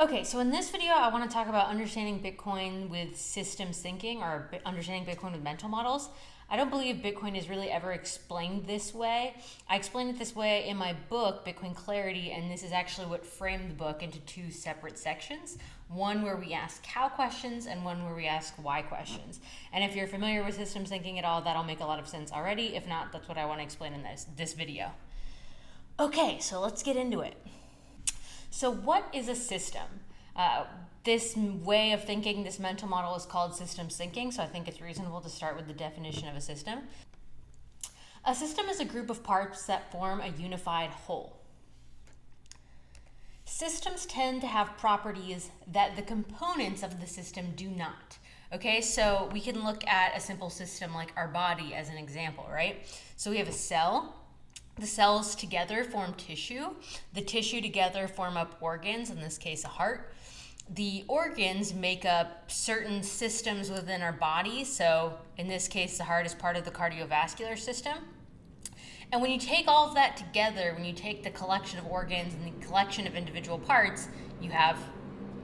Okay, so in this video, I want to talk about understanding Bitcoin with systems thinking or understanding Bitcoin with mental models. I don't believe Bitcoin is really ever explained this way. I explained it this way in my book, Bitcoin Clarity, and this is actually what framed the book into two separate sections. One where we ask how questions and one where we ask why questions. And if you're familiar with systems thinking at all, that'll make a lot of sense already. If not, that's what I want to explain in this video. Okay, so let's get into it. So what is a system? This way of thinking, this mental model is called systems thinking, so I think it's reasonable to start with the definition of a system. A system is a group of parts that form a unified whole. Systems tend to have properties that the components of the system do not. Okay, so we can look at a simple system like our body as an example, right? So we have a cell. The cells together form tissue. The tissue together form up organs, in this case a heart. The organs make up certain systems within our body. So in this case, the heart is part of the cardiovascular system. And when you take all of that together, when you take the collection of organs and the collection of individual parts, you have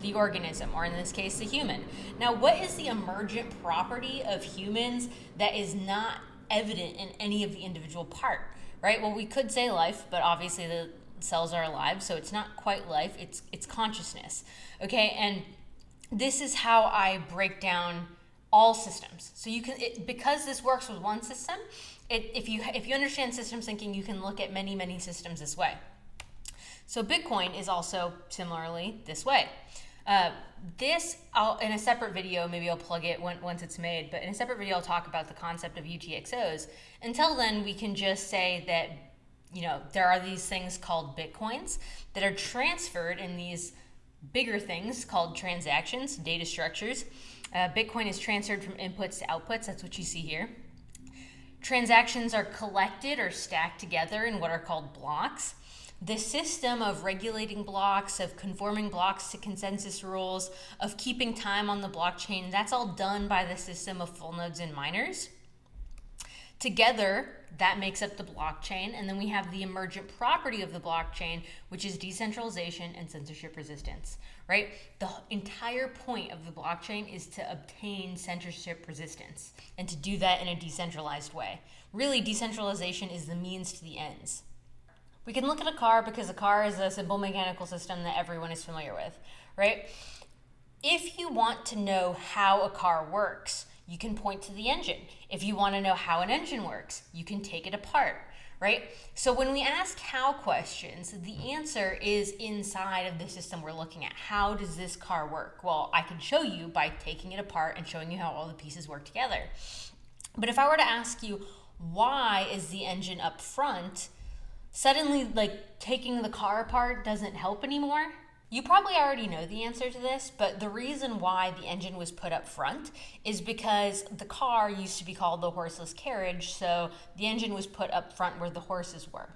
the organism, or in this case, the human. Now, what is the emergent property of humans that is not evident in any of the individual parts? Right? Well, we could say life, but obviously the cells are alive, so it's not quite life, it's consciousness. Okay, and this is how I break down all systems. So you can, because this works with one system, if you understand systems thinking, you can look at many systems this way. So Bitcoin is also similarly this way. In a separate video, maybe I'll plug it once it's made, but in a separate video, I'll talk about the concept of UTXOs. Until then, we can just say that, there are these things called Bitcoins that are transferred in these bigger things called transactions, data structures. Bitcoin is transferred from inputs to outputs. That's what you see here. Transactions are collected or stacked together in what are called blocks. The system of regulating blocks, of conforming blocks to consensus rules, of keeping time on the blockchain, that's all done by the system of full nodes and miners. Together, that makes up the blockchain, and then we have the emergent property of the blockchain, which is decentralization and censorship resistance, right? The entire point of the blockchain is to obtain censorship resistance, and to do that in a decentralized way. Really, decentralization is the means to the ends. We can look at a car because a car is a simple mechanical system that everyone is familiar with, right? If you want to know how a car works, you can point to the engine. If you want to know how an engine works, you can take it apart, right? So when we ask how questions, the answer is inside of the system we're looking at. How does this car work? Well, I can show you by taking it apart and showing you how all the pieces work together. But if I were to ask you, why is the engine up front? Suddenly, taking the car apart doesn't help anymore. You probably already know the answer to this, but the reason why the engine was put up front is because the car used to be called the horseless carriage, so the engine was put up front where the horses were,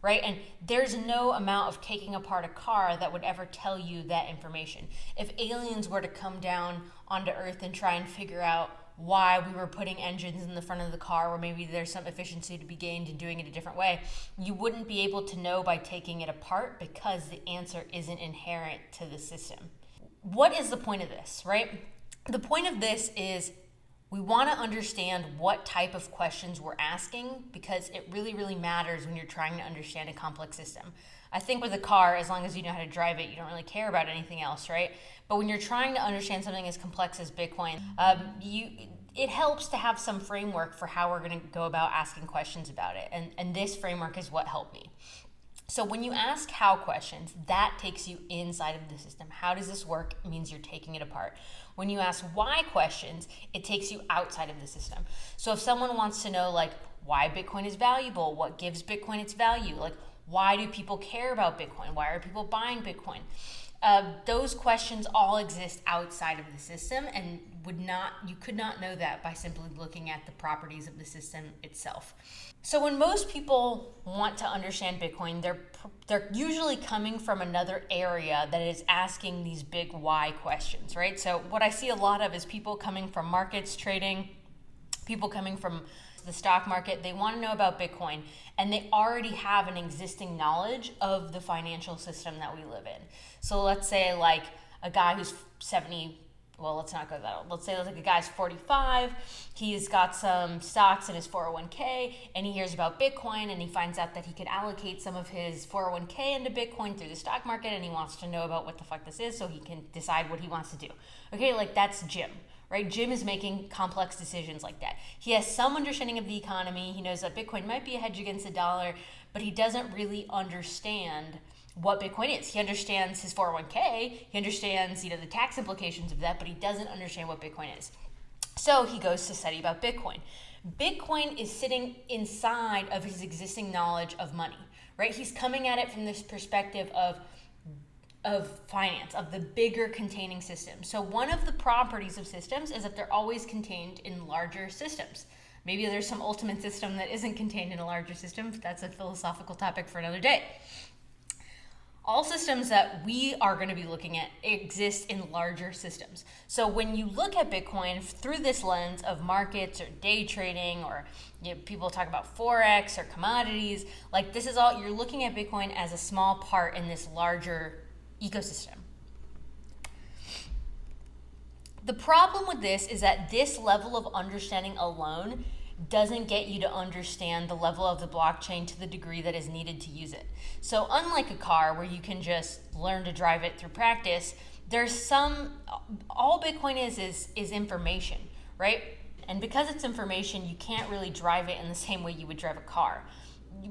right? And there's no amount of taking apart a car that would ever tell you that information. If aliens were to come down onto Earth and try and figure out why we were putting engines in the front of the car, or maybe there's some efficiency to be gained in doing it a different way, you wouldn't be able to know by taking it apart because the answer isn't inherent to the system. What is the point of this, right? The point of this is we want to understand what type of questions we're asking because it really matters when you're trying to understand a complex system. I think with a car, as long as you know how to drive it, you don't really care about anything else, right? But when you're trying to understand something as complex as Bitcoin, it helps to have some framework for how we're going to go about asking questions about it. And this framework is what helped me. So when you ask how questions, that takes you inside of the system. How does this work? It means you're taking it apart. When you ask why questions, it takes you outside of the system. So if someone wants to know why Bitcoin is valuable, what gives Bitcoin its value, why do people care about Bitcoin? Why are people buying Bitcoin? Those questions all exist outside of the system, and you could not know that by simply looking at the properties of the system itself. So when most people want to understand Bitcoin, they're usually coming from another area that is asking these big why questions, right? So what I see a lot of is people coming from markets trading, people coming from the stock market, they want to know about Bitcoin, and they already have an existing knowledge of the financial system that we live in. So let's say a guy who's 70, well, let's not go that old. Let's say like a guy's 45, he's got some stocks in his 401k, and he hears about Bitcoin, and he finds out that he could allocate some of his 401k into Bitcoin through the stock market, and he wants to know about what the fuck this is so he can decide what he wants to do. Okay, like that's Jim, right? Jim is making complex decisions like that. He has some understanding of the economy. He knows that Bitcoin might be a hedge against the dollar, but he doesn't really understand what Bitcoin is. He understands his 401k, he understands, the tax implications of that, but he doesn't understand what Bitcoin is. So he goes to study about Bitcoin. Bitcoin is sitting inside of his existing knowledge of money, right? He's coming at it from this perspective of finance, of the bigger containing system. So one of the properties of systems is that they're always contained in larger systems. Maybe there's some ultimate system that isn't contained in a larger system. That's a philosophical topic for another day. All systems that we are going to be looking at exist in larger systems. So when you look at Bitcoin through this lens of markets or day trading, or people talk about Forex or commodities, like this is all, you're looking at Bitcoin as a small part in this larger ecosystem. The problem with this is that this level of understanding alone doesn't get you to understand the level of the blockchain to the degree that is needed to use it. So unlike a car where you can just learn to drive it through practice, all Bitcoin is information, right? And because it's information, you can't really drive it in the same way you would drive a car.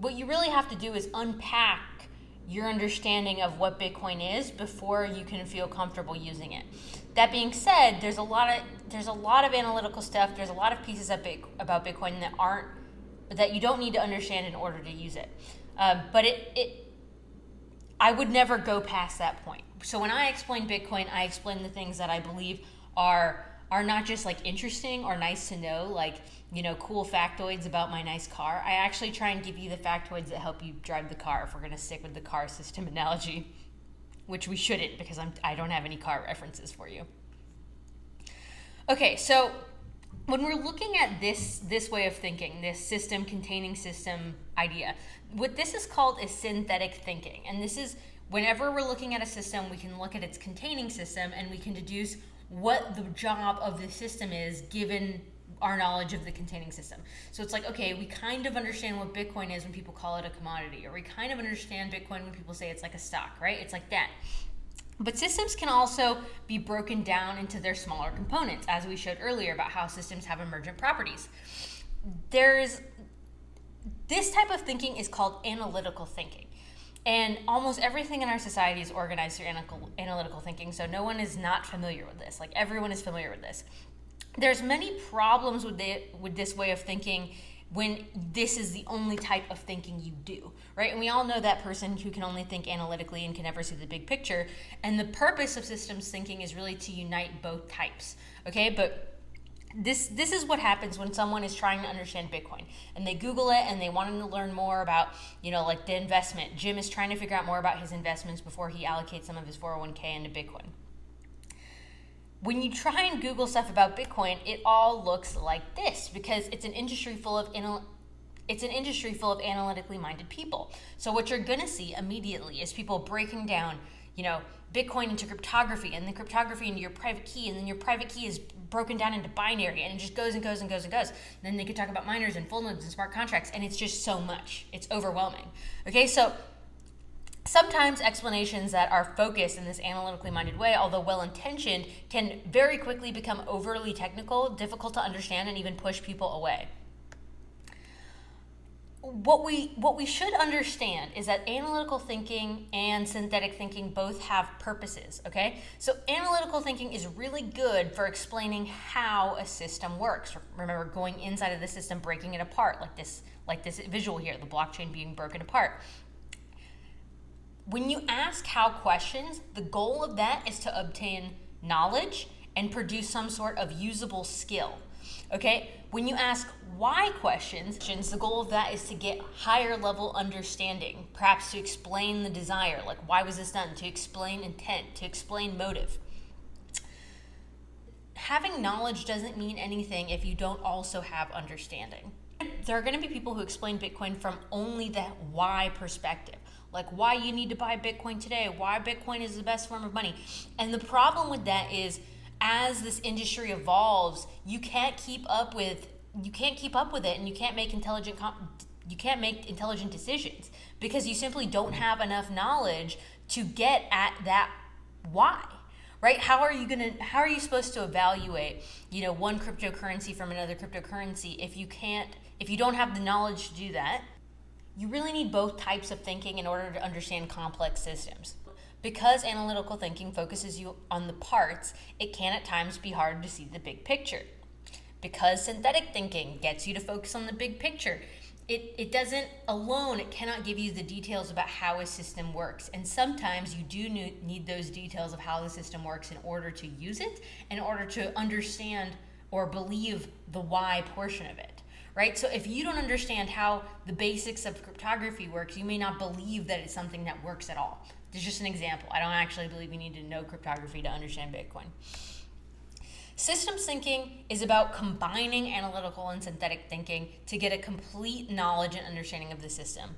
What you really have to do is unpack your understanding of what Bitcoin is before you can feel comfortable using it. That being said, there's a lot of analytical stuff. There's a lot of pieces about Bitcoin that you don't need to understand in order to use it. But I would never go past that point. So when I explain Bitcoin, I explain the things that I believe are not just like interesting or nice to know, like cool factoids about my nice car. I actually try and give you the factoids that help you drive the car, if we're going to stick with the car system analogy, which we shouldn't, because I don't have any car references for you. Okay, so when we're looking at this way of thinking, this system containing system idea, what this is called is synthetic thinking. And this is, whenever we're looking at a system, we can look at its containing system and we can deduce what the job of the system is given our knowledge of the containing system. So it's like, okay, we kind of understand what Bitcoin is when people call it a commodity, or we kind of understand Bitcoin when people say it's like a stock, right? It's like that. But systems can also be broken down into their smaller components, as we showed earlier about how systems have emergent properties. This type of thinking is called analytical thinking. And almost everything in our society is organized through analytical thinking, so no one is not familiar with this. Like, everyone is familiar with this. There's many problems with this way of thinking when this is the only type of thinking you do, right? And we all know that person who can only think analytically and can never see the big picture. And the purpose of systems thinking is really to unite both types, okay? But this is what happens when someone is trying to understand Bitcoin, and they Google it and they want to learn more about, like the investment. Jim is trying to figure out more about his investments before he allocates some of his 401k into Bitcoin. When you try and Google stuff about Bitcoin, it all looks like this, because it's an industry full of analytically minded people. So what you're gonna see immediately is people breaking down, Bitcoin into cryptography, and then cryptography into your private key, and then your private key is broken down into binary, and it just goes and goes and goes and goes. And then they could talk about miners and full nodes and smart contracts, and it's just so much. It's overwhelming. Okay, so sometimes explanations that are focused in this analytically minded way, although well-intentioned, can very quickly become overly technical, difficult to understand, and even push people away. What we should understand is that analytical thinking and synthetic thinking both have purposes, okay? So analytical thinking is really good for explaining how a system works. Remember, going inside of the system, breaking it apart, like this visual here, the blockchain being broken apart. When you ask how questions, the goal of that is to obtain knowledge and produce some sort of usable skill, okay? When you ask why questions, the goal of that is to get higher level understanding, perhaps to explain the desire, like why was this done, to explain intent, to explain motive. Having knowledge doesn't mean anything if you don't also have understanding. There are going to be people who explain Bitcoin from only the why perspective. like why you need to buy Bitcoin today, why Bitcoin is the best form of money. And the problem with that is, as this industry evolves, you can't keep up with it, and you can't make intelligent decisions because you simply don't have enough knowledge to get at that why. Right? How are you supposed to evaluate, one cryptocurrency from another cryptocurrency if you don't have the knowledge to do that? You really need both types of thinking in order to understand complex systems. Because analytical thinking focuses you on the parts, it can at times be hard to see the big picture. Because synthetic thinking gets you to focus on the big picture, it doesn't alone, it cannot give you the details about how a system works. And sometimes you do need those details of how the system works in order to use it, in order to understand or believe the why portion of it. Right? So if you don't understand how the basics of cryptography works, you may not believe that it's something that works at all. There's just an example. I don't actually believe you need to know cryptography to understand Bitcoin. Systems thinking is about combining analytical and synthetic thinking to get a complete knowledge and understanding of the system.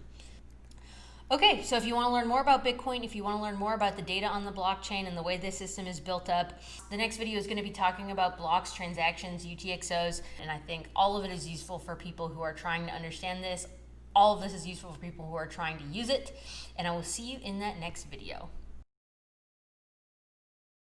Okay, so if you want to learn more about Bitcoin, if you want to learn more about the data on the blockchain and the way this system is built up, the next video is going to be talking about blocks, transactions, UTXOs, and I think all of it is useful for people who are trying to understand this. All of this is useful for people who are trying to use it, and I will see you in that next video.